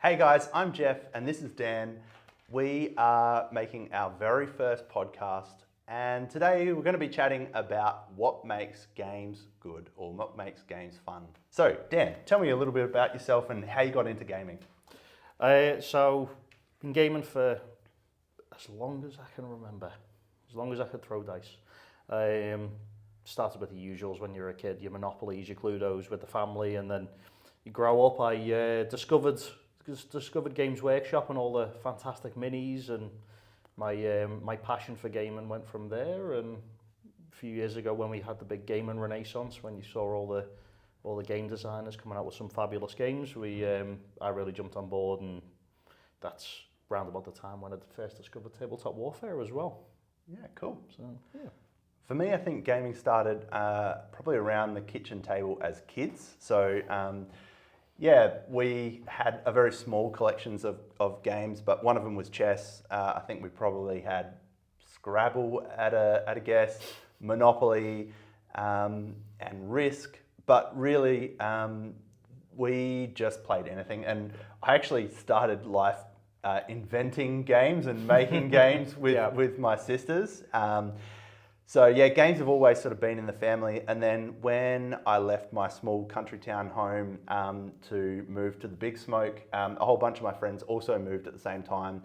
Hey guys, I'm Jeff and this is Dan. We are making our very first podcast, and today we're going to be chatting about what makes games good or what makes games fun. So, Dan, tell me a little bit about yourself and how you got into gaming. So, been gaming for as long as I can remember, as long as I could throw dice. Started with the usuals when you're a kid, your Monopolies, your Cluedos with the family, and then you grow up. I discovered Games Workshop and all the fantastic minis, and my passion for gaming went from there. And a few years ago, when we had the big gaming renaissance, when you saw all the game designers coming out with some fabulous games, I really jumped on board, and that's round about the time when I first discovered tabletop warfare as well. Yeah, cool. So yeah. For me, I think gaming started probably around the kitchen table as kids. So, we had a very small collections of games, but one of them was chess. I think we probably had Scrabble at a guess, Monopoly, and Risk. But really, we just played anything. And I actually started life inventing games and making games with my sisters. Games have always sort of been in the family. And then when I left my small country town home to move to the Big Smoke, a whole bunch of my friends also moved at the same time.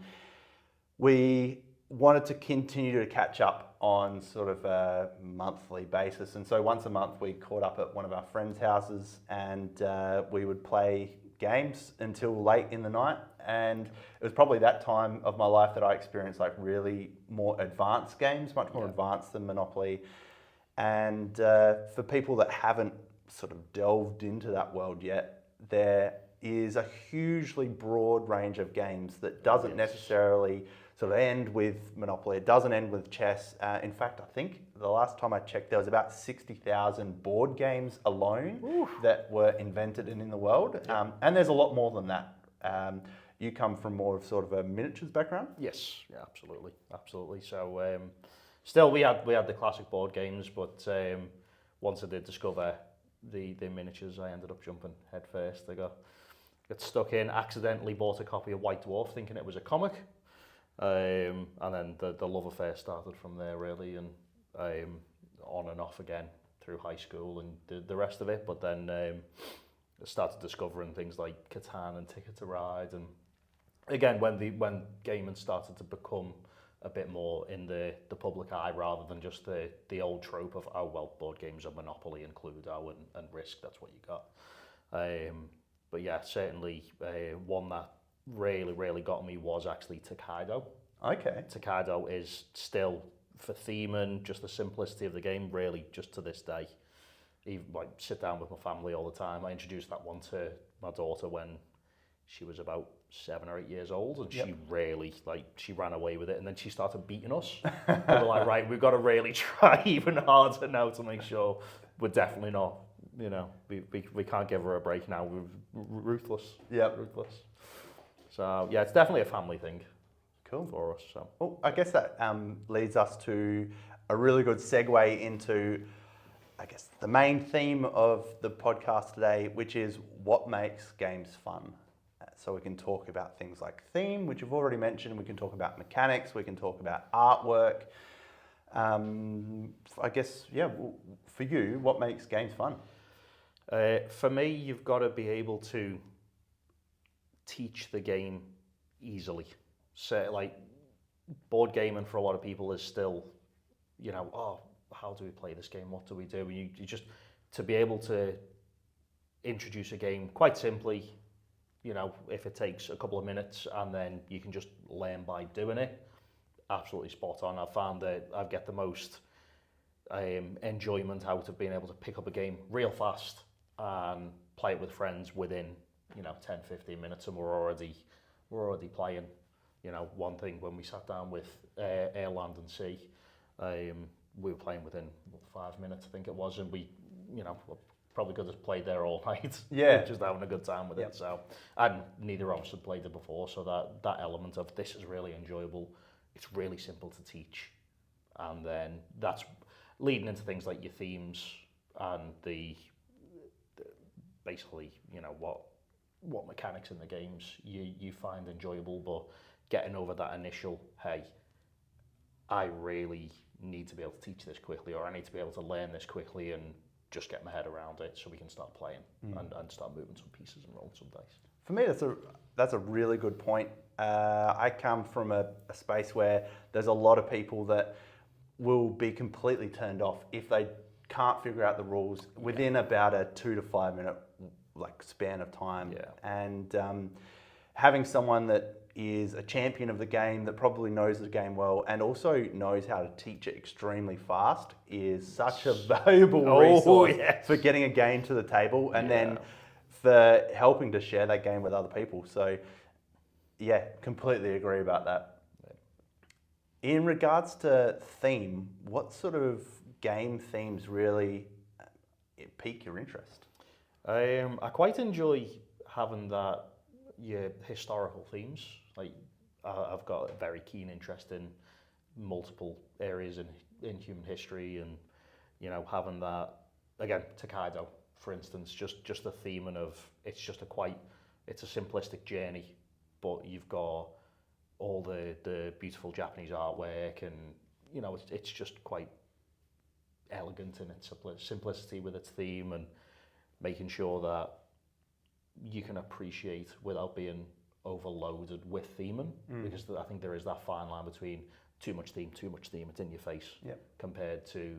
We wanted to continue to catch up on sort of a monthly basis. And so once a month we caught up at one of our friends' houses, and we would play games until late in the night. And it was probably that time of my life that I experienced like really more advanced games, much more advanced than Monopoly. And for people that haven't sort of delved into that world yet, there is a hugely broad range of games that doesn't necessarily sort of end with Monopoly. It doesn't end with chess. In fact, I think the last time I checked, there was about 60,000 board games alone that were invented in the world. And there's a lot more than that. You come from more of sort of a miniatures background? Yes, yeah, absolutely. So, still we had the classic board games, but once I did discover the miniatures, I ended up jumping head first. I got stuck in, accidentally bought a copy of White Dwarf thinking it was a comic. And then the love affair started from there really, and on and off again through high school and the rest of it. But then I started discovering things like Catan and Ticket to Ride, and again when gaming started to become a bit more in the public eye rather than just the old trope of, oh well, board games are Monopoly and Cluedo and Risk, that's what you got. But yeah, certainly one that really got me was actually Tokaido. Okay. Tokaido is still, for theming, just the simplicity of the game, really, just to this day. Even like sit down with my family all the time. I introduced that one to my daughter when she was about 7 or 8 years old, and she really, she ran away with it, and then she started beating us. We were like, right, we've got to really try even harder now to make sure we're definitely not, we can't give her a break now. We're ruthless. Yep. Ruthless. So yeah, it's definitely a family thing. Cool. For us. So. Well, I guess that leads us to a really good segue into, I guess, the main theme of the podcast today, which is what makes games fun. So we can talk about things like theme, which you've already mentioned. We can talk about mechanics. We can talk about artwork. I guess, for you, what makes games fun? For me, you've got to be able to teach the game easily. So, like, board gaming for a lot of people is still, how do we play this game? What do we do? You just, to be able to introduce a game quite simply, if it takes a couple of minutes and then you can just learn by doing it, absolutely spot on. I've found that I get the most enjoyment out of being able to pick up a game real fast and play it with friends within 10, 15 minutes, and we're already playing. One thing when we sat down with Air, Land and Sea, we were playing within 5 minutes, I think it was, and we, probably could have played there all night. Yeah. Just having a good time with it. So, and neither of us had played it before, so that element of this is really enjoyable. It's really simple to teach, and then that's leading into things like your themes and the basically, what mechanics in the games you find enjoyable, but getting over that initial, hey, I really need to be able to teach this quickly, or I need to be able to learn this quickly and just get my head around it so we can start playing and start moving some pieces and rolling some dice. For me, that's a really good point. I come from a space where there's a lot of people that will be completely turned off if they can't figure out the rules within about a 2 to 5 minute span of time. Yeah. And having someone that is a champion of the game, that probably knows the game well and also knows how to teach it extremely fast is such a valuable resource for getting a game to the table and then for helping to share that game with other people. So yeah, completely agree about that. In regards to theme, what sort of game themes really pique your interest? I quite enjoy having that historical themes. Like I've got a very keen interest in multiple areas in human history, and having that again, Tokaido, for instance, just the theming of it's a simplistic journey, but you've got all the beautiful Japanese artwork, and it's just quite elegant in its simplicity with its theme, and making sure that you can appreciate without being overloaded with theming, because I think there is that fine line between too much theme, it's in your face, compared to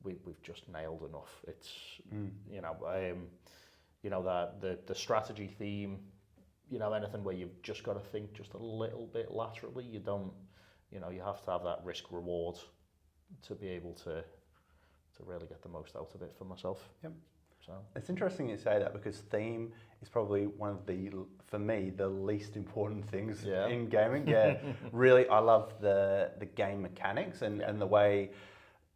we've just nailed enough. It's that the strategy theme, anything where you've just got to think just a little bit laterally. You don't, you have to have that risk reward to be able to really get the most out of it for myself. Yep. So it's interesting you say that, because theme is probably one of for me, the least important things in gaming. Yeah, really, I love the game mechanics and the way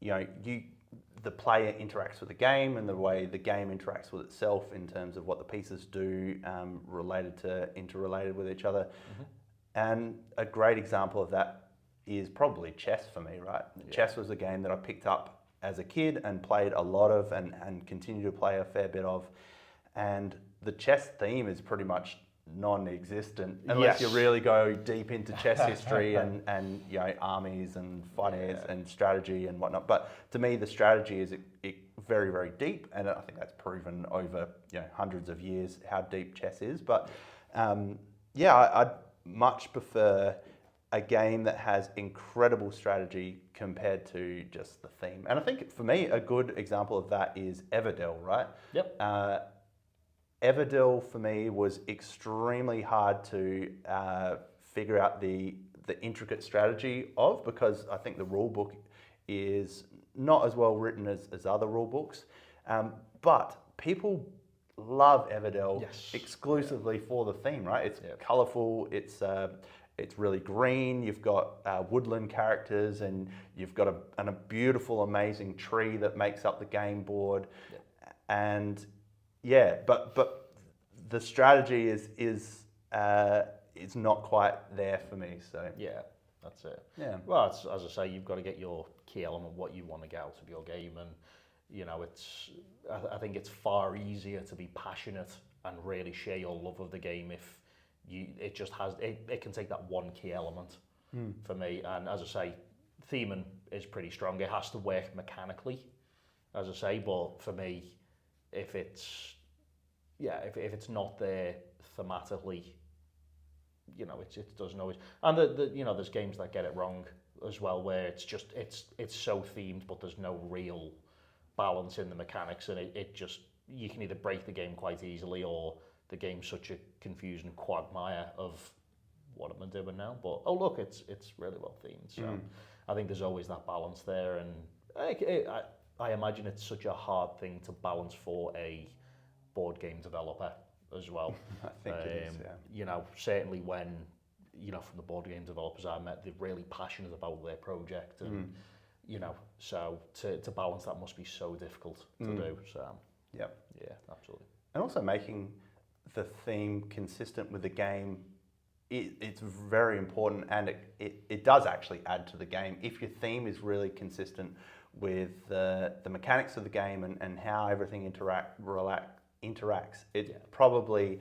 the player interacts with the game and the way the game interacts with itself in terms of what the pieces do, interrelated with each other. And a great example of that is probably chess for me, right? Yeah. Chess was a game that I picked up as a kid and played a lot of and continue to play a fair bit of. And the chess theme is pretty much non-existent unless you really go deep into chess history and armies and finance and strategy and whatnot. But to me, the strategy is very, very deep, and I think that's proven over hundreds of years how deep chess is. But I'd much prefer a game that has incredible strategy compared to just the theme. And I think for me, a good example of that is Everdell, right? Yep. Everdell for me was extremely hard to figure out the intricate strategy of, because I think the rule book is not as well written as other rule books. But people love Everdell exclusively for the theme, right? It's colourful, it's really green, you've got woodland characters, and you've got a beautiful, amazing tree that makes up the game board. And but the strategy is not quite there for me. So yeah, that's it. Yeah. Well, it's, as I say, you've got to get your key element, what you want to get out of your game, and I think it's far easier to be passionate and really share your love of the game if it can take that one key element for me. And as I say, theming is pretty strong. It has to work mechanically, as I say, but for me, if it's not there thematically, it doesn't always. And there's games that get it wrong as well, where it's so themed, but there's no real balance in the mechanics, and you can either break the game quite easily, or the game's such a confusing quagmire of what am I doing now? But oh look, it's really well themed. So I think there's always that balance there, and I imagine it's such a hard thing to balance for a board game developer as well. I think it is, yeah. Certainly when, from the board game developers I met, they're really passionate about their project, and so to balance that must be so difficult to do. So yeah, absolutely. And also making the theme consistent with the game, it's very important, and it does actually add to the game. If your theme is really consistent with the mechanics of the game and how everything interacts, it probably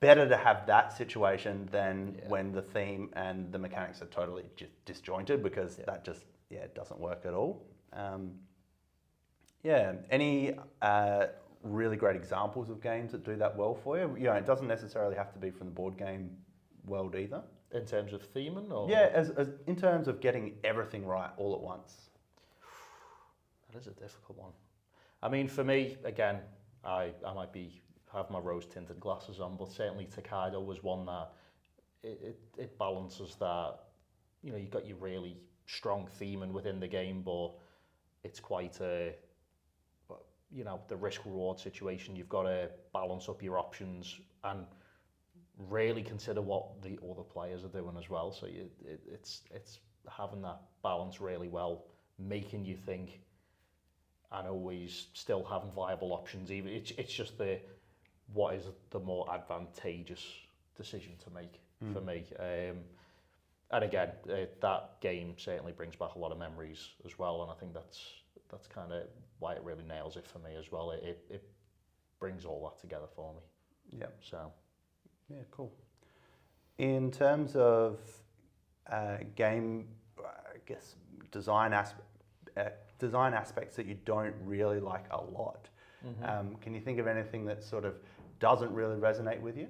better to have that situation than when the theme and the mechanics are totally disjointed, because that just it doesn't work at all. Any really great examples of games that do that well for you? You know, it doesn't necessarily have to be from the board game world either. In terms of theming, or As in terms of getting everything right all at once. that is a difficult one. I mean, for me, again, I might have my rose tinted glasses on, but certainly Tokaido was one that it balances that. You know, you've got your really strong theming within the game, but it's quite a, you know, the risk reward situation. You've got to balance up your options and really consider what the other players are doing as well. So it's having that balance really well, making you think, and always still having viable options. Even it's just what is the more advantageous decision to make for me. And again, that game certainly brings back a lot of memories as well, and I think that's kind of why it really nails it for me as well. It brings all that together for me. Yeah. So. Yeah, cool. In terms of game, I guess design aspects that you don't really like a lot. Can you think of anything that sort of doesn't really resonate with you?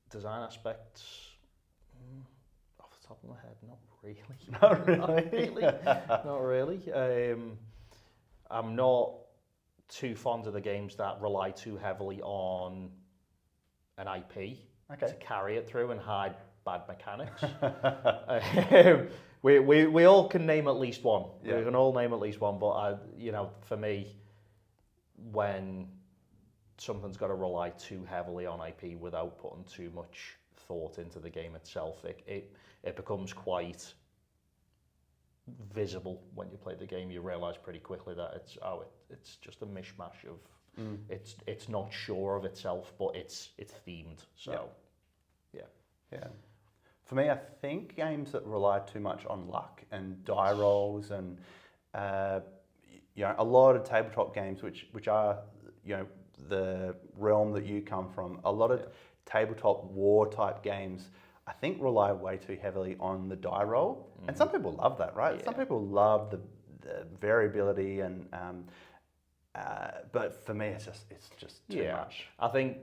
Design aspects, off the top of my head, not really. Not really. I'm not too fond of the games that rely too heavily on an IP to carry it through and hide bad mechanics. We all can name at least one. Yeah. We can all name at least one, but for me, when something's got to rely too heavily on IP without putting too much thought into the game itself, it becomes quite visible when you play the game. You realise pretty quickly that it's just a mishmash of it's not sure of itself, but it's themed. So yeah. For me, I think games that rely too much on luck and die rolls and a lot of tabletop games which are the realm that you come from, a lot of tabletop war type games I think rely way too heavily on the die roll. And some people love that, right? Yeah. Some people love the variability and but for me it's just too much. I think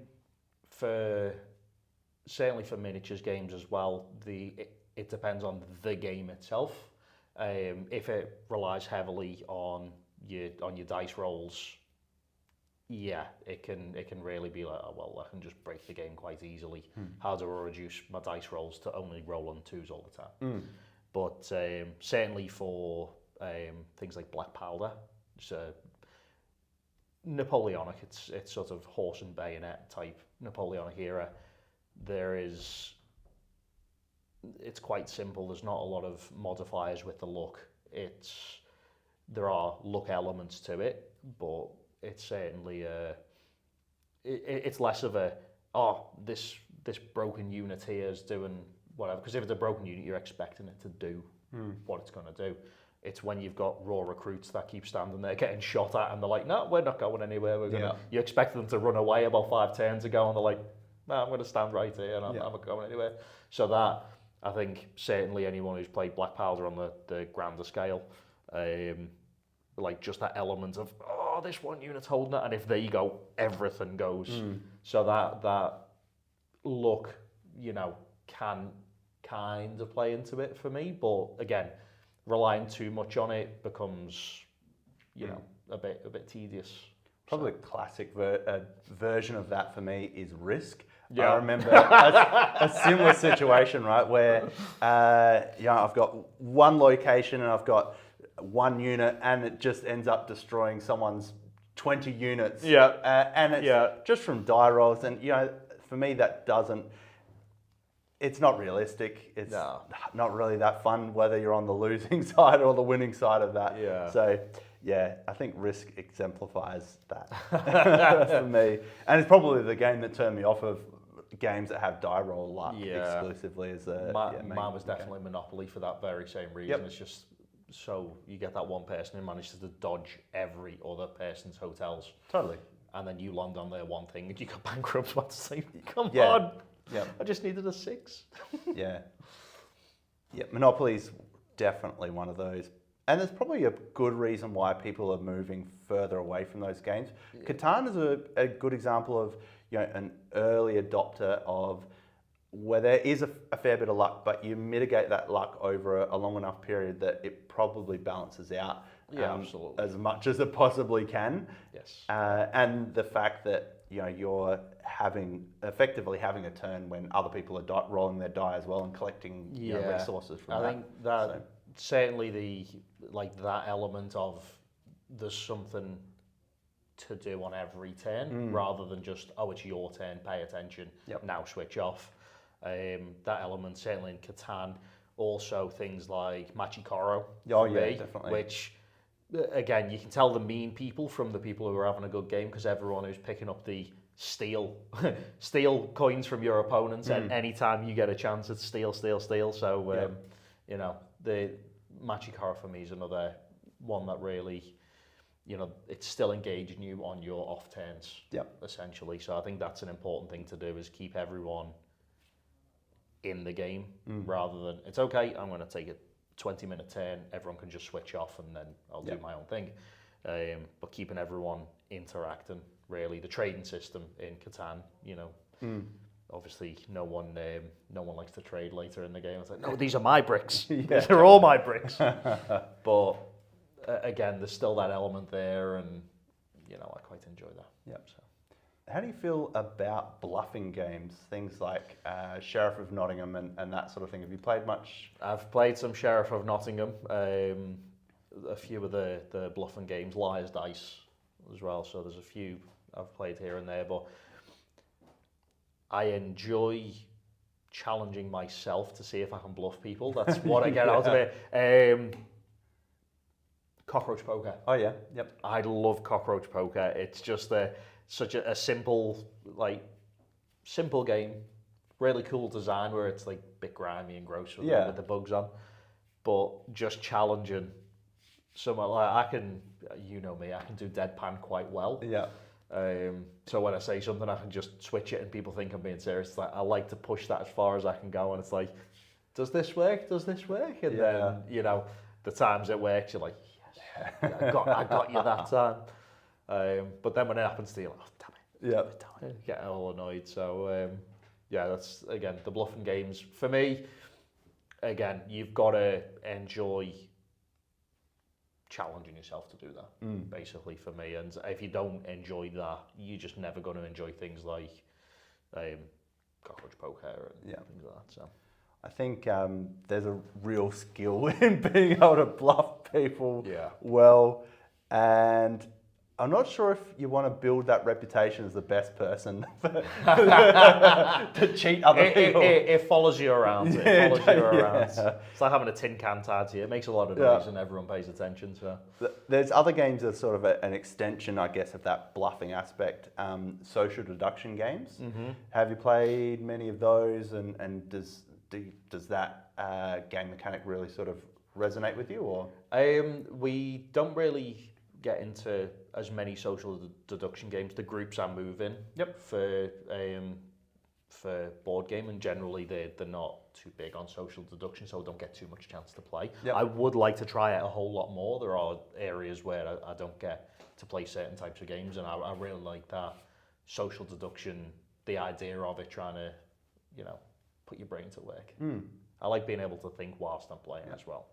certainly for miniatures games as well, it depends on the game itself. If it relies heavily on your dice rolls, it can really be like, I can just break the game quite easily. How do I reduce my dice rolls to only roll on 2s all the time? But certainly for things like Black Powder, Napoleonic, it's sort of horse and bayonet type Napoleonic era. It's quite simple. There's not a lot of modifiers with the luck. There are luck elements to it, but it's certainly it's less of this broken unit here is doing whatever. Because if it's a broken unit, you're expecting it to do what it's going to do. It's when you've got raw recruits that keep standing there getting shot at, and they're like, "No, we're not going anywhere. You expect them to run away about 5 turns ago, and they're like, "No, I'm going to stand right here, and I'm not going anywhere." So that, I think, certainly anyone who's played Black Powder on the grander scale, like just that element of, this one unit's holding it, and if they go, everything goes. So that look, can kind of play into it for me, but again, relying too much on it becomes, a bit tedious. Probably a classic version of that for me is Risk. Yeah. I remember a similar situation, right, where I've got one location and I've got one unit, and it just ends up destroying someone's 20 units. And it's just from die rolls, and for me it's not realistic. It's not really that fun, whether you're on the losing side or the winning side of that. So I think Risk exemplifies that for me, and it's probably the game that turned me off of games that have die roll luck exclusively as a mine was definitely Monopoly for that very same reason. It's just so you get that one person who manages to dodge every other person's hotels. Totally. and then you land on their one thing and you go bankrupt. What to say? Come Yeah. on, Yeah. I just needed a 6. Yeah. Yeah, Monopoly's definitely one of those. And there's probably a good reason why people are moving further away from those games. Yeah. Catan is a good example of, you know, an early adopter of where there is a fair bit of luck, but you mitigate that luck over a long enough period that it probably balances out Absolutely. as much as it possibly can. Yes. And the fact that, you know, you're effectively having a turn when other people are rolling their die as well and collecting you know, resources from that. I think that certainly that element of there's something to do on every turn rather than just, oh, it's your turn, pay attention, now switch off. That element certainly in Catan. Also things like Machikoro, definitely. Which again, you can tell the mean people from the people who are having a good game because everyone who's picking up the steal coins from your opponents and anytime you get a chance, it's steal. So you know, the Machikoro for me is another one that really, you know, it's still engaging you on your off turns, essentially. So I think that's an important thing to do, is keep everyone in the game rather than, it's okay, I'm going to take a 20-minute turn, everyone can just switch off and then I'll do my own thing. But keeping everyone interacting, really. The trading system in Catan, you know, obviously no one likes to trade later in the game. It's like, no, these are my bricks. These are all my bricks. But again, there's still that element there, and you know, I quite enjoy that. Yep. So. How do you feel about bluffing games? Things like Sheriff of Nottingham and that sort of thing. Have you played much? I've played some Sheriff of Nottingham. A few of the bluffing games, Liar's Dice as well. So there's a few I've played here and there, but I enjoy challenging myself to see if I can bluff people. That's what I get out of it. Cockroach poker. Oh yeah, yep. I love cockroach poker. It's just such a simple game, really cool design where it's like a bit grimy and gross with the bugs on, but just challenging someone. Like I can, you know me, I can do deadpan quite well. Yeah. So when I say something, I can just switch it and people think I'm being serious. It's like I like to push that as far as I can go, and it's like, does this work? Does this work? And then, you know, the times it works, you're like, yes, I got you that time. But then when it happens to you, like, oh, damn it. Yeah. Get all annoyed. So, that's, again, the bluffing games. For me, again, you've got to enjoy challenging yourself to do that, basically, for me. And if you don't enjoy that, you're just never going to enjoy things like cockroach poker and things like that. So I think there's a real skill in being able to bluff people well, and I'm not sure if you want to build that reputation as the best person to cheat other people. It follows you around. It's like having a tin can tied to you. It makes a lot of noise and everyone pays attention. So there's other games that are sort of an extension, I guess, of that bluffing aspect. Social deduction games. Mm-hmm. Have you played many of those? And does that game mechanic really sort of resonate with you? Or we don't really get into as many social deduction games. The groups I move in for board game, and generally they're not too big on social deduction, so I don't get too much chance to play. I would like to try it a whole lot more. There are areas where I don't get to play certain types of games, and I really like that social deduction, the idea of it, trying to, you know, put your brain to work. I like being able to think whilst I'm playing as well.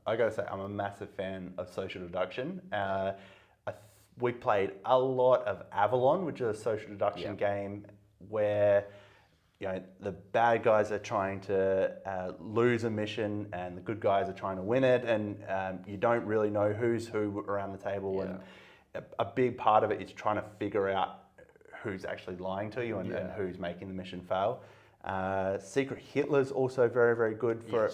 I gotta say, I'm a massive fan of social deduction. We played a lot of Avalon, which is a social deduction game where, you know, the bad guys are trying to lose a mission and the good guys are trying to win it, and you don't really know who's who around the table. And a big part of it is trying to figure out who's actually lying to you and who's making the mission fail. Secret Hitler's also very, very good for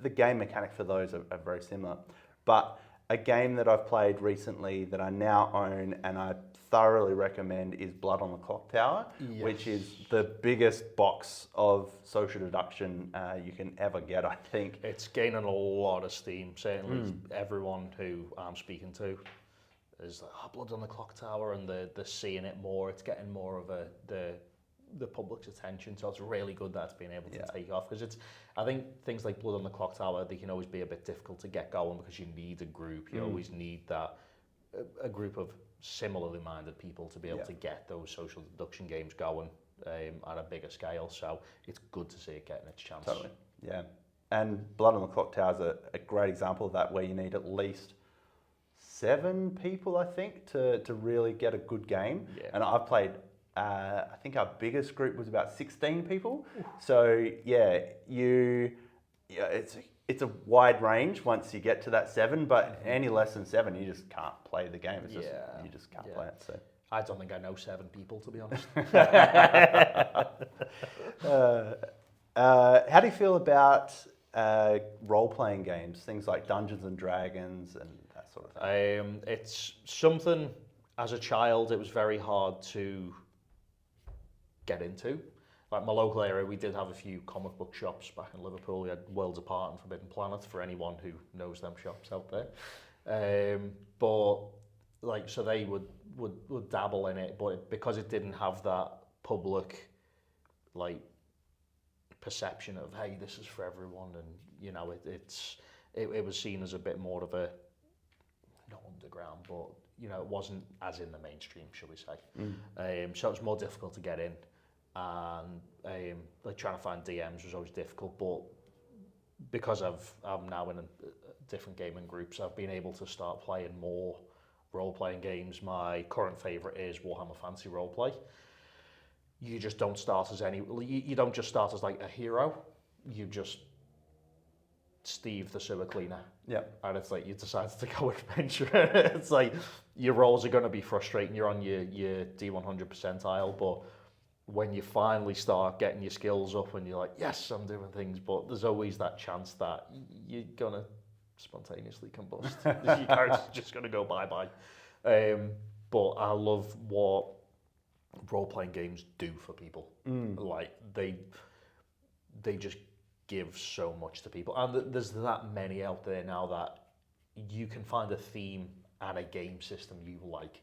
the game mechanic for those are very similar. But a game that I've played recently that I now own and I thoroughly recommend is Blood on the Clock Tower, which is the biggest box of social deduction you can ever get, I think. It's gaining a lot of steam, certainly everyone who I'm speaking to is like, Blood on the Clock Tower, and they're seeing it more. It's getting more of the public's attention, so it's really good that it's been able to take off, because I think things like Blood on the Clock Tower, they can always be a bit difficult to get going because you need a group. You always need a group of similarly minded people to be able to get those social deduction games going at a bigger scale. So it's good to see it getting its chance. Totally, yeah. And Blood on the Clock Tower is a great example of that, where you need at least 7 people, I think, to really get a good game. Yeah. And I've played, I think our biggest group was about 16 people. Ooh. So it's a wide range once you get to that 7, but any less than 7, you just can't play the game. It's just, you just can't play it. So I don't think I know 7 people, to be honest. How do you feel about role-playing games, things like Dungeons and Dragons and that sort of thing? It's something, as a child, it was very hard to get into. Like my local area, we did have a few comic book shops back in Liverpool. We had Worlds Apart and Forbidden Planet, for anyone who knows them shops out there. But like, so they would dabble in it, but because it didn't have that public like perception of, hey, this is for everyone, and you know, it was seen as a bit more of a, not underground, but you know, it wasn't as in the mainstream, shall we say. So it was more difficult to get in, and like trying to find DMs was always difficult. But because I'm now in a different gaming groups, I've been able to start playing more role-playing games. My current favourite is Warhammer Fantasy Roleplay. You just don't start as you don't just start as like a hero. You just Steve the sewer cleaner. Yeah. And it's like you decide to go adventure. It's like your rolls are going to be frustrating. You're on your D100 percentile, but when you finally start getting your skills up and you're like, yes, I'm doing things, but there's always that chance that you're going to spontaneously combust. Your character's just going to go bye-bye. But I love what role-playing games do for people. Like they just give so much to people, and there's that many out there now that you can find a theme and a game system you like.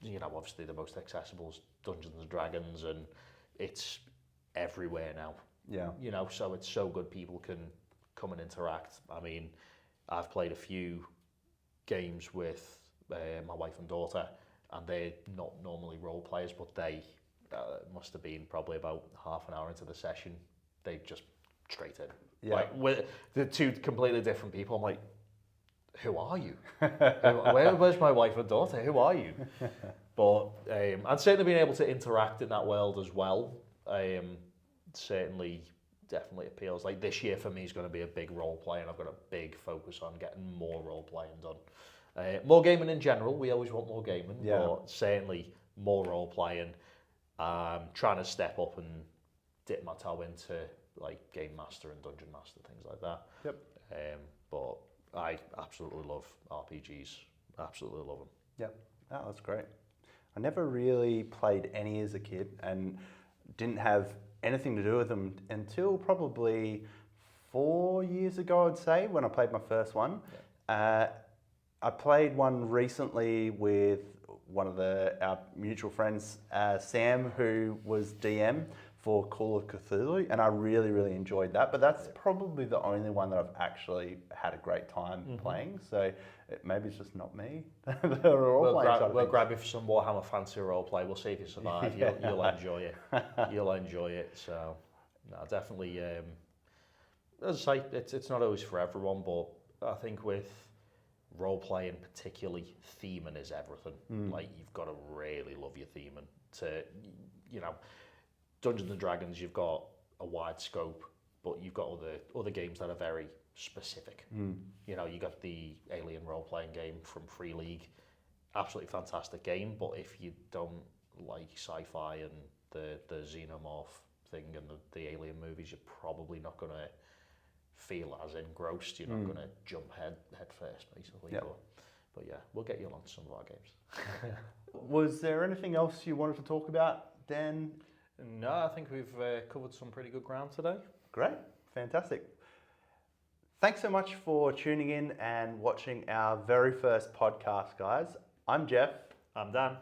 You know, obviously the most accessible is Dungeons and Dragons, and it's everywhere now. Yeah. You know, so it's so good people can come and interact. I mean, I've played a few games with my wife and daughter, and they're not normally role players, but they must have been probably about half an hour into the session. They just straight in. Yeah. Like, they're 2 completely different people. I'm like, who are you? Where's my wife and daughter? Who are you? But I'd certainly been able to interact in that world as well. Certainly, definitely appeals. Like this year for me is going to be a big role play, and I've got a big focus on getting more role playing done. More gaming in general. We always want more gaming, but certainly more role playing. Trying to step up and dip my toe into like Game Master and Dungeon Master, things like that. Yep. But I absolutely love RPGs. Absolutely love them. Yep. Oh, that's great. I never really played any as a kid and didn't have anything to do with them until probably 4 years ago, I'd say, when I played my first one. Yeah. I played one recently with one of our mutual friends, Sam, who was DM for Call of Cthulhu, and I really, really enjoyed that. But that's probably the only one that I've actually had a great time playing. So maybe it's just not me. We'll grab you for some Warhammer Fantasy Roleplay. We'll see if you survive. You'll enjoy it. You'll enjoy it. So, no, definitely. As I say, it's not always for everyone, but I think with role-playing particularly, theming is everything. Like, you've got to really love your theming to, you know, Dungeons and Dragons, you've got a wide scope, but you've got other games that are very specific. You know, you got the Alien role-playing game from Free League, absolutely fantastic game, but if you don't like sci-fi and the xenomorph thing and the Alien movies, you're probably not going to feel as engrossed. You're not going to jump head first, basically. Yep. But yeah, we'll get you along to some of our games. Was there anything else you wanted to talk about, Dan? No, I think we've covered some pretty good ground today. Great, fantastic. Thanks so much for tuning in and watching our very first podcast, guys. I'm Jeff. I'm Dan.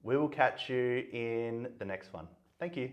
We will catch you in the next one. Thank you.